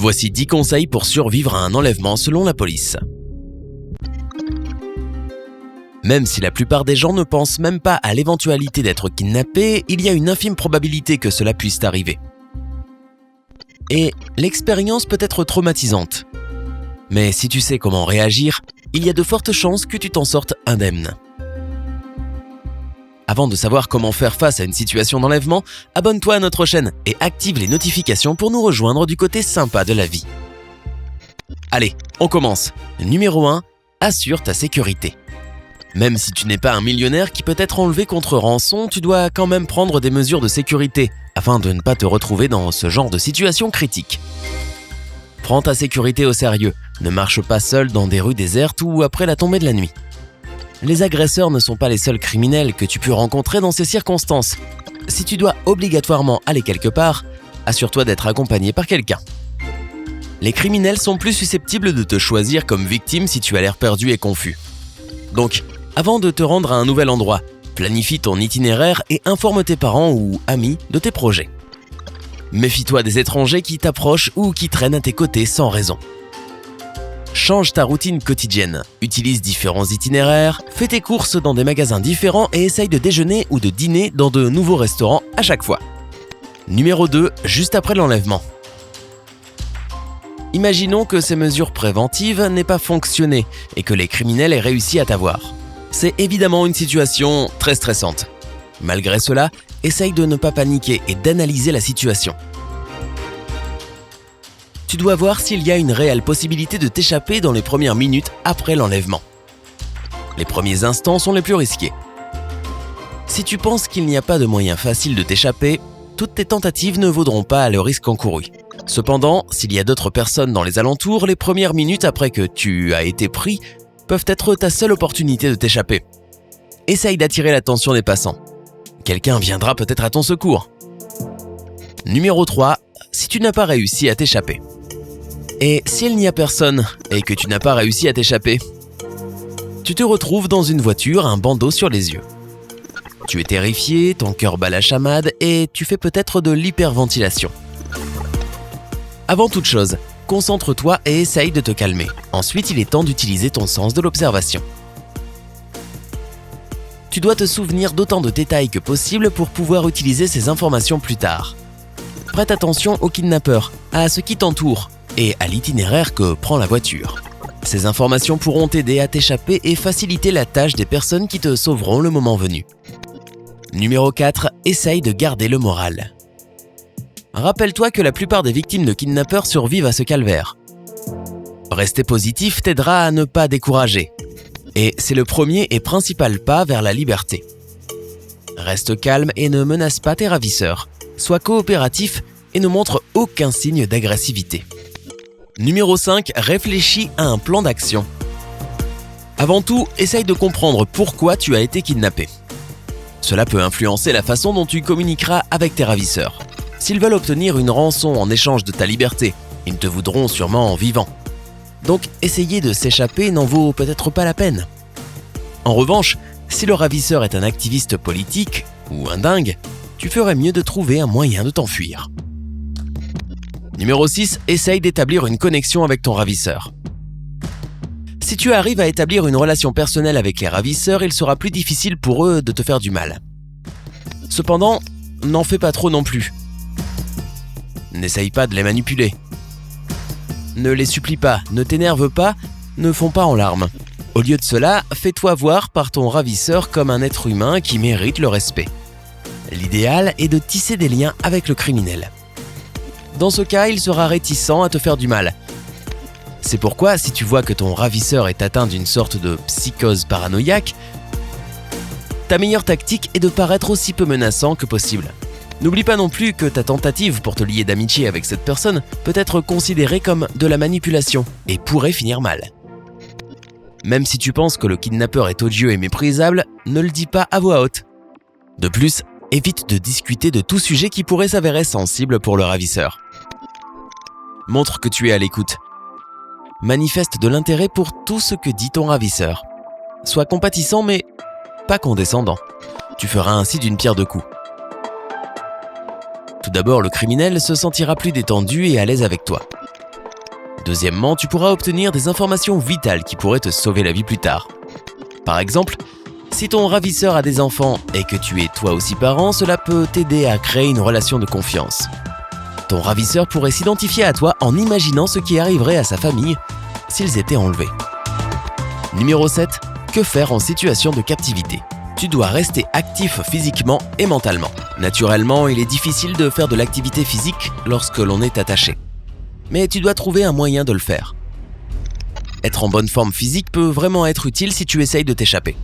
Voici 10 conseils pour survivre à un enlèvement selon la police. Même si la plupart des gens ne pensent même pas à l'éventualité d'être kidnappés, il y a une infime probabilité que cela puisse arriver. Et l'expérience peut être traumatisante. Mais si tu sais comment réagir, il y a de fortes chances que tu t'en sortes indemne. Avant de savoir comment faire face à une situation d'enlèvement, abonne-toi à notre chaîne et active les notifications pour nous rejoindre du côté sympa de la vie. Allez, on commence. Numéro 1, assure ta sécurité. Même si tu n'es pas un millionnaire qui peut être enlevé contre rançon, tu dois quand même prendre des mesures de sécurité afin de ne pas te retrouver dans ce genre de situation critique. Prends ta sécurité au sérieux, ne marche pas seul dans des rues désertes ou après la tombée de la nuit. Les agresseurs ne sont pas les seuls criminels que tu peux rencontrer dans ces circonstances. Si tu dois obligatoirement aller quelque part, assure-toi d'être accompagné par quelqu'un. Les criminels sont plus susceptibles de te choisir comme victime si tu as l'air perdu et confus. Donc, avant de te rendre à un nouvel endroit, planifie ton itinéraire et informe tes parents ou amis de tes projets. Méfie-toi des étrangers qui t'approchent ou qui traînent à tes côtés sans raison. Change ta routine quotidienne, utilise différents itinéraires, fais tes courses dans des magasins différents et essaye de déjeuner ou de dîner dans de nouveaux restaurants à chaque fois. Numéro 2, juste après l'enlèvement. Imaginons que ces mesures préventives n'aient pas fonctionné et que les criminels aient réussi à t'avoir. C'est évidemment une situation très stressante. Malgré cela, essaye de ne pas paniquer et d'analyser la situation. Tu dois voir s'il y a une réelle possibilité de t'échapper dans les premières minutes après l'enlèvement. Les premiers instants sont les plus risqués. Si tu penses qu'il n'y a pas de moyen facile de t'échapper, toutes tes tentatives ne vaudront pas le risque encouru. Cependant, s'il y a d'autres personnes dans les alentours, les premières minutes après que tu as été pris peuvent être ta seule opportunité de t'échapper. Essaye d'attirer l'attention des passants. Quelqu'un viendra peut-être à ton secours. Numéro 3, si tu n'as pas réussi à t'échapper. Et s'il n'y a personne et que tu n'as pas réussi à t'échapper, tu te retrouves dans une voiture, un bandeau sur les yeux. Tu es terrifié, ton cœur bat la chamade et tu fais peut-être de l'hyperventilation. Avant toute chose, concentre-toi et essaye de te calmer. Ensuite, il est temps d'utiliser ton sens de l'observation. Tu dois te souvenir d'autant de détails que possible pour pouvoir utiliser ces informations plus tard. Prête attention aux kidnappeurs, à ce qui t'entoure et à l'itinéraire que prend la voiture. Ces informations pourront t'aider à t'échapper et faciliter la tâche des personnes qui te sauveront le moment venu. Numéro 4, essaye de garder le moral. Rappelle-toi que la plupart des victimes de kidnappeurs survivent à ce calvaire. Rester positif t'aidera à ne pas décourager. Et c'est le premier et principal pas vers la liberté. Reste calme et ne menace pas tes ravisseurs. Sois coopératif et ne montre aucun signe d'agressivité. Numéro 5, réfléchis à un plan d'action. Avant tout, essaye de comprendre pourquoi tu as été kidnappé. Cela peut influencer la façon dont tu communiqueras avec tes ravisseurs. S'ils veulent obtenir une rançon en échange de ta liberté, ils te voudront sûrement vivant. Donc, essayer de s'échapper n'en vaut peut-être pas la peine. En revanche, si le ravisseur est un activiste politique ou un dingue, tu ferais mieux de trouver un moyen de t'enfuir. Numéro 6, essaye d'établir une connexion avec ton ravisseur. Si tu arrives à établir une relation personnelle avec les ravisseurs, il sera plus difficile pour eux de te faire du mal. Cependant, n'en fais pas trop non plus. N'essaye pas de les manipuler. Ne les supplie pas, ne t'énerve pas, ne fonds pas en larmes. Au lieu de cela, fais-toi voir par ton ravisseur comme un être humain qui mérite le respect. L'idéal est de tisser des liens avec le criminel. Dans ce cas, il sera réticent à te faire du mal. C'est pourquoi, si tu vois que ton ravisseur est atteint d'une sorte de psychose paranoïaque, ta meilleure tactique est de paraître aussi peu menaçant que possible. N'oublie pas non plus que ta tentative pour te lier d'amitié avec cette personne peut être considérée comme de la manipulation et pourrait finir mal. Même si tu penses que le kidnappeur est odieux et méprisable, ne le dis pas à voix haute. De plus, évite de discuter de tout sujet qui pourrait s'avérer sensible pour le ravisseur. Montre que tu es à l'écoute. Manifeste de l'intérêt pour tout ce que dit ton ravisseur. Sois compatissant mais pas condescendant. Tu feras ainsi d'une pierre deux coups. Tout d'abord, le criminel se sentira plus détendu et à l'aise avec toi. Deuxièmement, tu pourras obtenir des informations vitales qui pourraient te sauver la vie plus tard. Par exemple, si ton ravisseur a des enfants et que tu es toi aussi parent, cela peut t'aider à créer une relation de confiance. Ton ravisseur pourrait s'identifier à toi en imaginant ce qui arriverait à sa famille s'ils étaient enlevés. Numéro 7. Que faire en situation de captivité ? Tu dois rester actif physiquement et mentalement. Naturellement, il est difficile de faire de l'activité physique lorsque l'on est attaché. Mais tu dois trouver un moyen de le faire. Être en bonne forme physique peut vraiment être utile si tu essayes de t'échapper.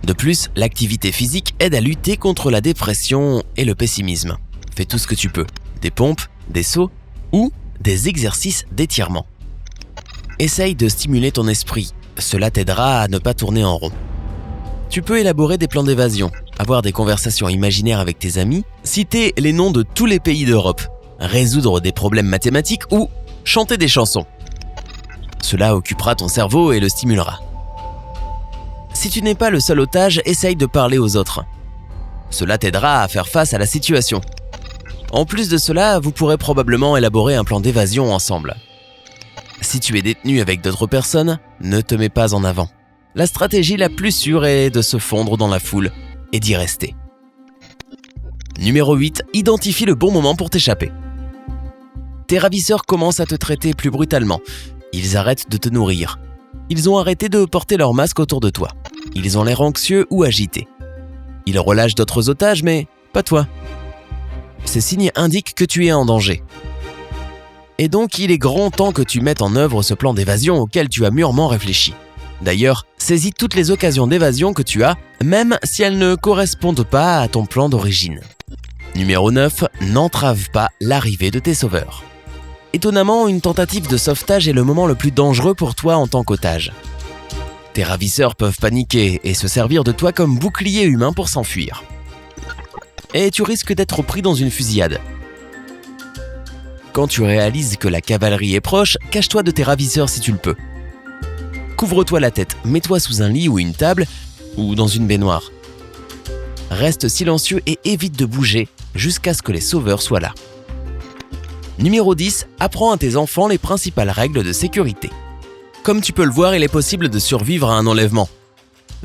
De plus, l'activité physique aide à lutter contre la dépression et le pessimisme. Fais tout ce que tu peux. Des pompes, des sauts ou des exercices d'étirement. Essaye de stimuler ton esprit. Cela t'aidera à ne pas tourner en rond. Tu peux élaborer des plans d'évasion, avoir des conversations imaginaires avec tes amis, citer les noms de tous les pays d'Europe, résoudre des problèmes mathématiques ou chanter des chansons. Cela occupera ton cerveau et le stimulera. Si tu n'es pas le seul otage, essaye de parler aux autres. Cela t'aidera à faire face à la situation. En plus de cela, vous pourrez probablement élaborer un plan d'évasion ensemble. Si tu es détenu avec d'autres personnes, ne te mets pas en avant. La stratégie la plus sûre est de se fondre dans la foule et d'y rester. Numéro 8. Identifie le bon moment pour t'échapper. Tes ravisseurs commencent à te traiter plus brutalement. Ils arrêtent de te nourrir. Ils ont arrêté de porter leur masque autour de toi. Ils ont l'air anxieux ou agités. Ils relâchent d'autres otages, mais pas toi. Ces signes indiquent que tu es en danger. Et donc, il est grand temps que tu mettes en œuvre ce plan d'évasion auquel tu as mûrement réfléchi. D'ailleurs, saisis toutes les occasions d'évasion que tu as, même si elles ne correspondent pas à ton plan d'origine. Numéro 9. N'entrave pas l'arrivée de tes sauveurs. Étonnamment, une tentative de sauvetage est le moment le plus dangereux pour toi en tant qu'otage. Tes ravisseurs peuvent paniquer et se servir de toi comme bouclier humain pour s'enfuir. Et tu risques d'être pris dans une fusillade. Quand tu réalises que la cavalerie est proche, cache-toi de tes ravisseurs si tu le peux. Couvre-toi la tête, mets-toi sous un lit ou une table, ou dans une baignoire. Reste silencieux et évite de bouger jusqu'à ce que les sauveurs soient là. Numéro 10. Apprends à tes enfants les principales règles de sécurité. Comme tu peux le voir, il est possible de survivre à un enlèvement.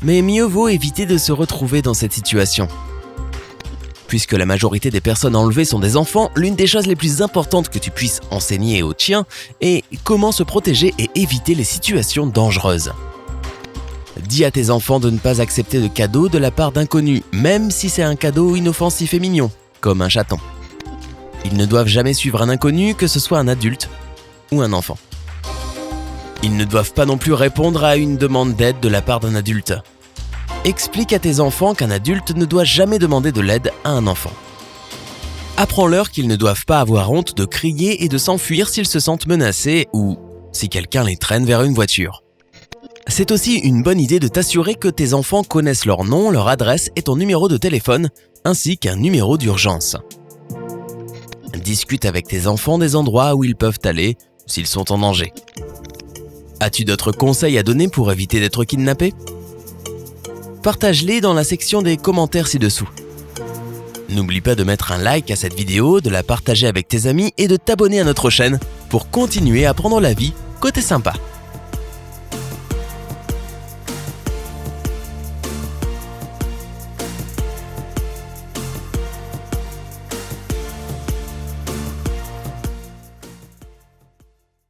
Mais mieux vaut éviter de se retrouver dans cette situation. Puisque la majorité des personnes enlevées sont des enfants, l'une des choses les plus importantes que tu puisses enseigner aux tiens est comment se protéger et éviter les situations dangereuses. Dis à tes enfants de ne pas accepter de cadeaux de la part d'inconnus, même si c'est un cadeau inoffensif et mignon, comme un chaton. Ils ne doivent jamais suivre un inconnu, que ce soit un adulte ou un enfant. Ils ne doivent pas non plus répondre à une demande d'aide de la part d'un adulte. Explique à tes enfants qu'un adulte ne doit jamais demander de l'aide à un enfant. Apprends-leur qu'ils ne doivent pas avoir honte de crier et de s'enfuir s'ils se sentent menacés ou si quelqu'un les traîne vers une voiture. C'est aussi une bonne idée de t'assurer que tes enfants connaissent leur nom, leur adresse et ton numéro de téléphone, ainsi qu'un numéro d'urgence. Discute avec tes enfants des endroits où ils peuvent aller s'ils sont en danger. As-tu d'autres conseils à donner pour éviter d'être kidnappé ? Partage-les dans la section des commentaires ci-dessous. N'oublie pas de mettre un like à cette vidéo, de la partager avec tes amis et de t'abonner à notre chaîne pour continuer à prendre la vie côté sympa.